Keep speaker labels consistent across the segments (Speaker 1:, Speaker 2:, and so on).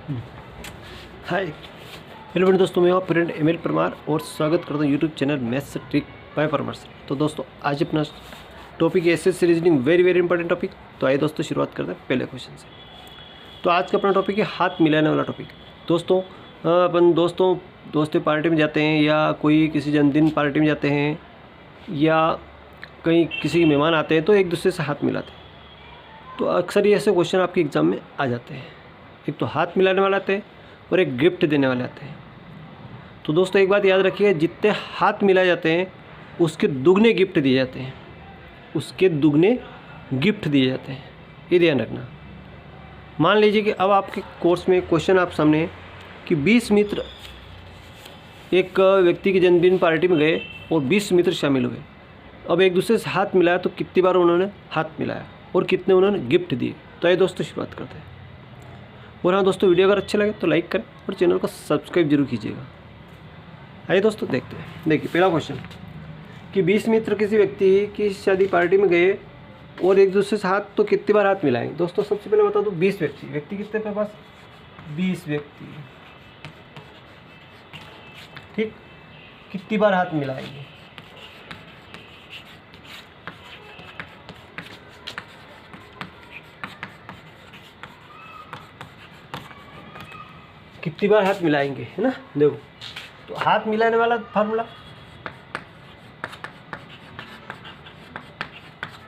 Speaker 1: Hi hello बड़े दोस्तों, मैं हूँ फ्रेंड एमएल परमार और स्वागत करता हूँ YouTube channel maths trick bye Parmar से। तो दोस्तों आज अपना टॉपिक है SSC reasoning, very important topic. तो आइए दोस्तों शुरुआत करते हैं पहले क्वेश्चन से। तो आज का अपना टॉपिक है हाथ मिलाने वाला टॉपिक। दोस्तों अपन दोस्तों पार्टी में जाते हैं या कोई किसी जन्मदिन पार्टी में जाते हैं या कहीं किसी मेहमान आते हैं तो एक दूसरे से हाथ मिलाते हैं। तो अक्सर ये ऐसे क्वेश्चन आपके एग्ज़ाम में आ जाते हैं। एक तो हाथ मिलाने वाले आते हैं और एक गिफ्ट देने वाले आते हैं। तो दोस्तों एक बात याद रखिए, जितने हाथ मिलाए जाते हैं उसके दुगने गिफ्ट दिए जाते हैं, उसके दुगने गिफ्ट दिए जाते हैं, ये ध्यान रखना। मान लीजिए कि अब आपके कोर्स में क्वेश्चन आप सामने है कि 20 मित्र एक व्यक्ति की जन्मदिन पार्टी में गए और 20 मित्र शामिल हुए। अब एक दूसरे से हाथ मिलाया तो कितनी बार उन्होंने हाथ मिलाया और कितने उन्होंने गिफ्ट दिए। तो ये दोस्तों शुरुआत करते हैं। और हाँ दोस्तों, वीडियो अगर अच्छा लगे तो लाइक करें और चैनल को सब्सक्राइब जरूर कीजिएगा। आइए दोस्तों देखते हैं। देखिए पहला क्वेश्चन कि 20 मित्र किसी व्यक्ति की शादी पार्टी में गए और एक दूसरे से हाथ तो कितनी बार हाथ मिलाएंगे। दोस्तों सबसे पहले बता दो 20 व्यक्ति कितने पे पास 20 व्यक्ति, ठीक, कितनी बार हाथ मिलाएंगे। कितनी बार हाथ मिलाएंगे, है ना। देखो तो हाथ मिलाने वाला फार्मूला,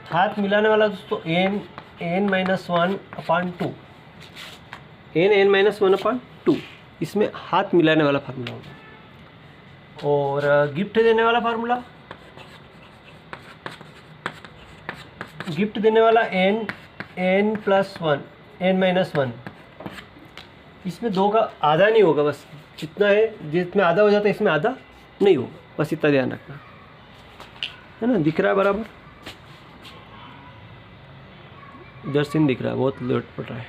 Speaker 1: हाथ मिलाने वाला दोस्तों n-1/2, n-1/2 इसमें हाथ मिलाने वाला फार्मूला होगा। और गिफ्ट देने वाला फार्मूला, गिफ्ट देने वाला n+1, n-1, इसमें 2 का आधा नहीं होगा, बस जितना है, जिसमें आधा हो जाता है इसमें आधा नहीं होगा, बस इतना ध्यान रखना, है ना। दिख रहा है बराबर, इधर सीन दिख रहा है, बहुत लेट पड़ रहा है।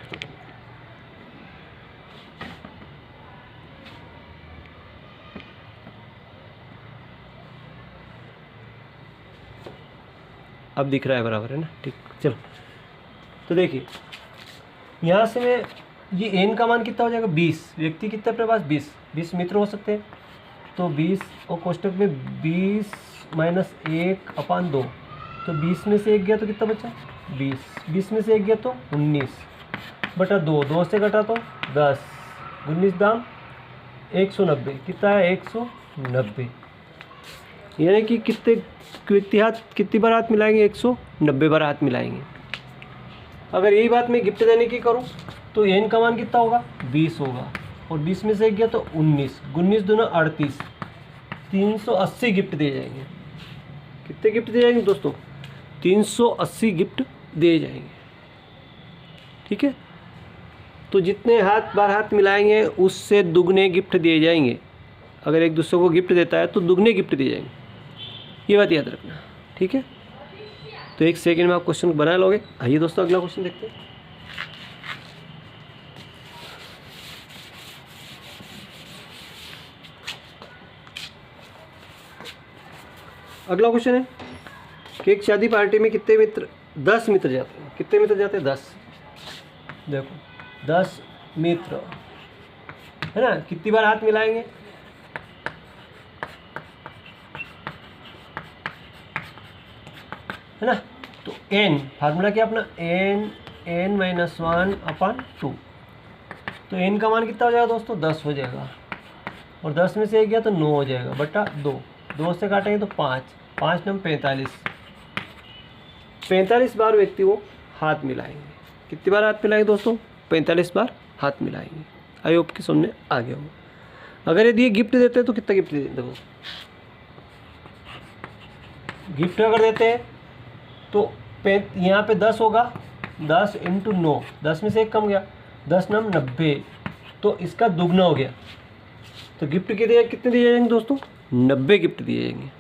Speaker 1: अब दिख रहा है बराबर, है ना, ठीक। चलो तो देखिए यहाँ से मैं ये n का मान कितना हो जाएगा 20, व्यक्ति कितने अपने पास 20 मित्र हो सकते हैं। तो 20 और कोष्टक में 20 - 1/2, तो 20 में से 1 गया तो कितना बचा 20 में से 1 गया तो 19/2, 2 से घटा तो 10, 19 दाम 190, कितना है 190। यानी कि कितने व्यक्ति कितनी बार हाथ मिलाएंगे 190 बार हाथ मिलाएंगे। अगर यही बात मैं गिफ्ट देने की करूं तो n का मान कितना होगा 20 होगा और 20 में से 1 गया तो 19, 19 दूना 38, 380 गिफ्ट दिए जाएंगे। कितने गिफ्ट दिए जाएंगे दोस्तों 380 गिफ्ट दिए जाएंगे, ठीक है। तो जितने बार हाथ मिलाएंगे उससे दुगने गिफ्ट दिए जाएंगे। अगर एक दूसरे को गिफ्ट देता है तो दुगने गिफ्ट दिए जाएंगे, ये बात याद रखना, ठीक है। तो 1 सेकेंड में आप क्वेश्चन बना लोगे। आइए दोस्तों अगला क्वेश्चन देखते हैं। अगला क्वेश्चन है कि एक शादी पार्टी में कितने मित्र 10 मित्र जाते हैं। कितने मित्र जाते हैं 10, देखो 10 मित्र, है ना। कितनी बार हाथ मिलाएंगे, है ना। तो n फार्मूला क्या अपना n-1/2, तो n का मान कितना हो जाएगा दोस्तों 10 हो जाएगा और 10 में से 1 गया तो 9 हो जाएगा बटा 2 से काटेंगे तो 5 9 45 बार व्यक्ति वो हाथ मिलाएंगे। कितनी बार हाथ मिलाएंगे दोस्तों 45 बार हाथ मिलाएंगे। आई होप कि समझ में आ गया हो। अगर यदि ये गिफ्ट देते हैं तो कितना गिफ्ट देते, देखो गिफ्ट अगर देते हैं तो यहाँ पे 10 होगा, 10 × 9, 10 में से 1 कम गया, 10 9 90, तो इसका दुगना हो गया। तो गिफ्ट कितने दिए जाएंगे दोस्तों 90 गिफ्ट दिए जाएंगे।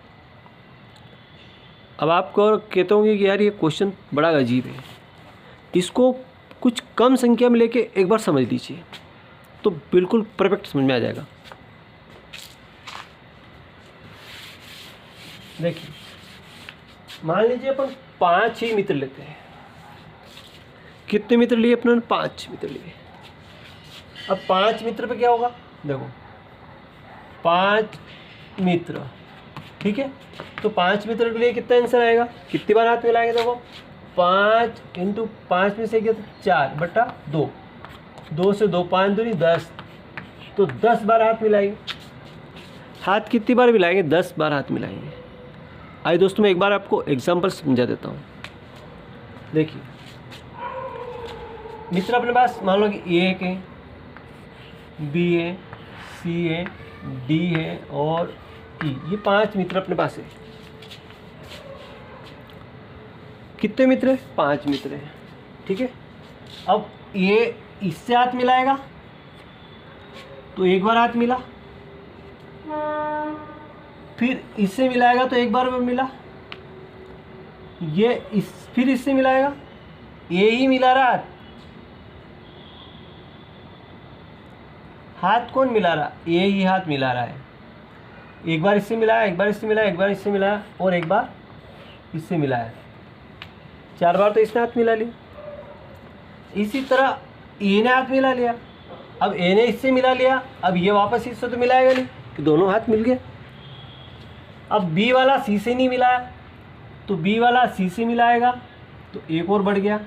Speaker 1: अब आपको कहते होंगे कि यार ये क्वेश्चन बड़ा अजीब है, इसको कुछ कम संख्या में लेके एक बार समझ लीजिए तो बिल्कुल परफेक्ट समझ में आ जाएगा। देखिए मान लीजिए अपन 5 ही मित्र लेते हैं। कितने मित्र लिए अपने 5 मित्र लिए। अब 5 मित्र पे क्या होगा, देखो 5 मित्र, ठीक है। तो 5 मित्र के लिए कितना आंसर आएगा, कितनी बार हाथ मिलाएंगे, देखो 5 × 5 में से गया तो 4/2, 2 से 2 5 दूनी 10, तो 10 बार हाथ मिलाएंगे। हाथ कितनी बार मिलाएंगे, 10 बार हाथ मिलाएंगे। आइए दोस्तों मैं एक बार आपको एग्जाम्पल समझा देता हूँ। देखिए मित्र अपने पास मान लो कि A है, B है, C है, D है और E, ये 5 मित्र अपने पास है। कितने मित्र है, 5 मित्र हैं, ठीक है। अब ये इससे हाथ मिलाएगा तो एक बार हाथ मिला, फिर इससे मिलाएगा तो एक बार मिला, ये फिर इससे मिलाएगा, ये ही मिला रहा हाथ कौन मिला रहा, ये ही हाथ मिला रहा है। एक बार इससे मिलाया, एक बार इससे मिलाया, एक बार इससे मिलाया और एक बार इससे मिलाया, 4 बार तो इसने हाथ मिला लिया। इसी तरह ए ने हाथ मिला लिया, अब ए ने इससे मिला लिया, अब ये वापस इससे तो मिलाएगा नहीं कि दोनों हाथ मिल गए। अब बी वाला सी से नहीं मिलाया तो बी वाला सी से मिलाएगा तो एक और बढ़ गया,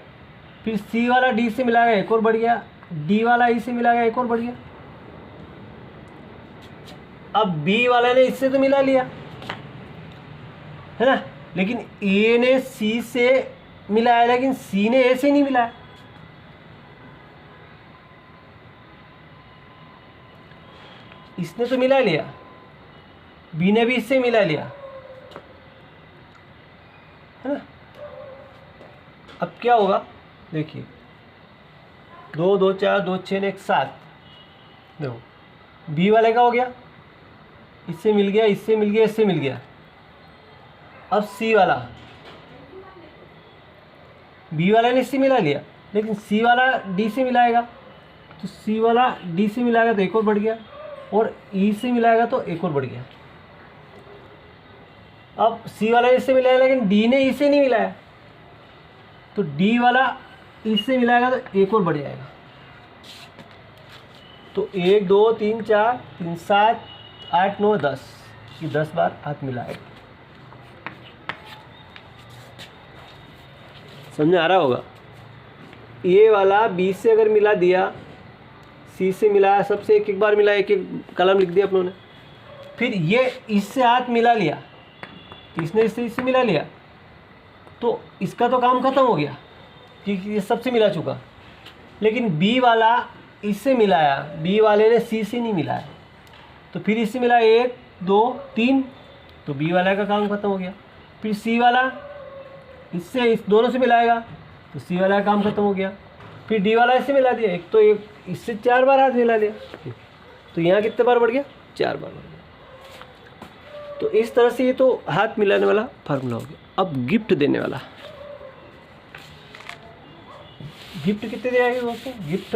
Speaker 1: फिर सी वाला डी से मिलाएगा एक और बढ़ गया, डी वाला ई से मिलाएगा एक और बढ़ गया। अब बी वाला ने इससे तो मिला लिया है ना, लेकिन ए ने सी से मिलाया लेकिन सी ने ए से नहीं मिलाया। इसने तो मिला लिया, बी ने भी इससे मिला लिया है ना। अब क्या होगा, देखिए 2 2 4 2 6 1 7, देखो बी वाले का हो गया, इससे मिल गया, इससे मिल गया, इससे मिल गया। अब सी वाला, बी वाला ने इससे मिला लिया लेकिन सी वाला डी से मिलाएगा तो सी वाला डी से मिलाएगा तो एक और बढ़ गया और ई से मिलाएगा तो एक और बढ़ गया। अब सी वाला इससे मिलाया लेकिन डी ने ई से नहीं मिलाया तो डी वाला इससे मिलाएगा तो एक और बढ़ जाएगा। तो 1 2 3 4 3 7 8 9 10, ये 10 बार हाथ मिलाएगा। समझ आ रहा होगा। ये वाला बी से अगर मिला दिया, सी से मिलाया, सबसे एक एक बार मिला, एक एक कलम लिख दिया अपनों ने, फिर ये इससे हाथ मिला लिया, इसने इससे मिला लिया तो इसका तो काम खत्म हो गया क्योंकि ये सबसे मिला चुका। लेकिन बी वाला इससे मिलाया, बी वाले ने सी से नहीं मिलाया तो फिर इससे मिला 1 2 3, तो बी वाला का काम खत्म हो गया। फिर सी वाला इससे इस दोनों से मिलाएगा तो सी वाला का काम खत्म हो गया। फिर डी वाला इससे मिला दिया, एक तो एक इससे 4 बार हाथ मिला लिया तो यहाँ कितने बार बढ़ गया, 4 बार बढ़ गया। तो इस तरह से ये तो हाथ मिलाने वाला फार्मूला हो गया। अब गिफ्ट देने वाला, गिफ्ट कितने दे आएंगे दोस्तों, गिफ्ट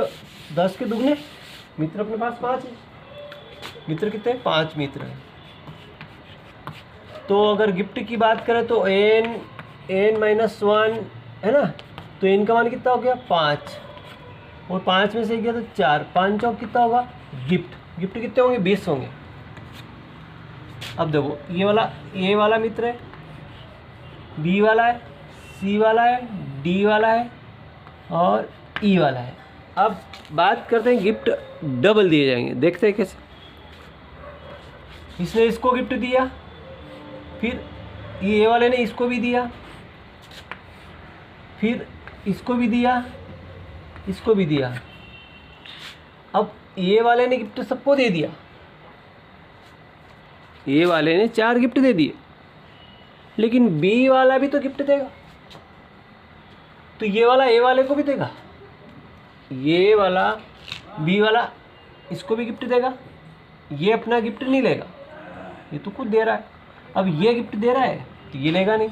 Speaker 1: 10 के दुगने, मित्र अपने पास 5 है, मित्र कितने हैं, 5 मित्र हैं। तो अगर गिफ्ट की बात करें तो n-1 है ना, तो n का मान कितना हो गया, 5 और 5 में से गया तो 4, 5 चौक कितना होगा, गिफ्ट कितने होंगे, 20 होंगे। अब देखो ये वाला मित्र है, बी वाला है, सी वाला है, डी वाला है और ई वाला है। अब बात करते हैं गिफ्ट डबल दिए जाएंगे, देखते हैं कैसे। इसने इसको गिफ्ट दिया, फिर ये वाले ने इसको भी दिया, फिर इसको भी दिया, इसको भी दिया। अब ये वाले ने गिफ्ट सबको दे दिया, ये वाले ने 4 गिफ्ट दे दिए, लेकिन बी वाला भी तो गिफ्ट देगा तो ये वाला ए वाले को भी देगा, ये वाला बी वाला इसको भी गिफ्ट देगा, ये अपना गिफ्ट नहीं लेगा, ये तो खुद दे रहा है। अब ये गिफ्ट दे रहा है तो ये लेगा नहीं।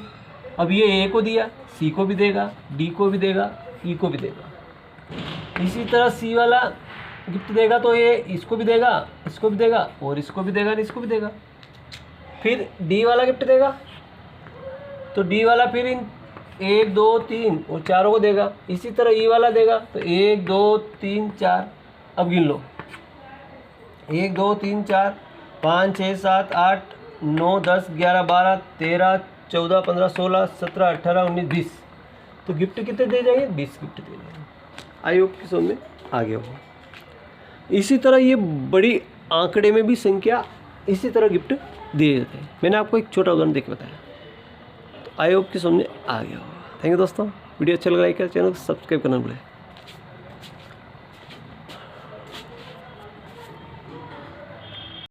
Speaker 1: अब ये ए को दिया, सी को भी देगा, डी को भी देगा, ई को भी देगा। इसी तरह सी वाला गिफ्ट देगा तो ये इसको भी देगा, इसको भी देगा और इसको भी देगा, इसको भी देगा। फिर डी वाला गिफ्ट देगा तो डी वाला फिर इन 1 2 3 और चारों को देगा। इसी तरह ई वाला देगा तो 1 2 3 4, अब गिन लो 1 2 3 4 5 6 7 8 9 10 11 12 13 14 15 16 17 18 19 20। तो गिफ्ट कितने दे जाएंगे? 20 गिफ्ट दे जाएंगे। आई होप कि समझ में आ गया हो। इसी तरह ये बड़ी आंकड़े में भी संख्या इसी तरह गिफ्ट दिए जाते हैं। मैंने आपको एक छोटा उदाहरण देकर बताया। तो आई होप कि समझ में आ गया हो। थैंक यू दोस्तों। वीडियो अच्छा लगा लाइक कर, चैनल को सब्सक्राइब करना भूलें।